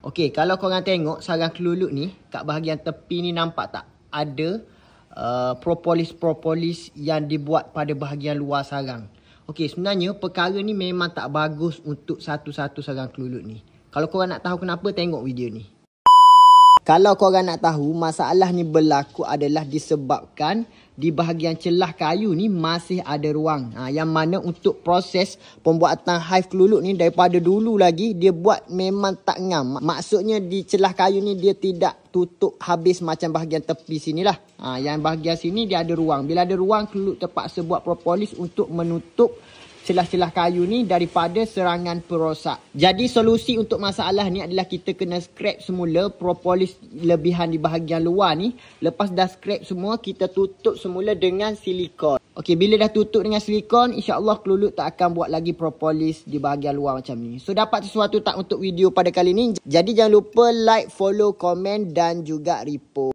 Okey, kalau korang tengok sarang kelulut ni, kat bahagian tepi ni nampak tak? Ada propolis-propolis yang dibuat pada bahagian luar sarang. Okey, sebenarnya perkara ni memang tak bagus untuk satu-satu sarang kelulut ni. Kalau korang nak tahu kenapa, tengok video ni. Kalau korang nak tahu, masalah ni berlaku adalah disebabkan di bahagian celah kayu ni masih ada ruang. Yang mana untuk proses pembuatan hive kelulut ni daripada dulu lagi dia buat memang tak ngam. Maksudnya di celah kayu ni dia tidak tutup habis macam bahagian tepi sini lah. Yang bahagian sini dia ada ruang. Bila ada ruang, kelulut terpaksa buat propolis untuk menutup celah-celah kayu ni daripada serangan perosak. Jadi solusi untuk masalah ni adalah kita kena scrap semula propolis lebihan di bahagian luar ni. Lepas dah scrap semua, kita tutup semula dengan silikon. Okey, bila dah tutup dengan silikon, insya-Allah kelulut tak akan buat lagi propolis di bahagian luar macam ni. So dapat sesuatu tak untuk video pada kali ni? Jadi jangan lupa like, follow, komen dan juga repost.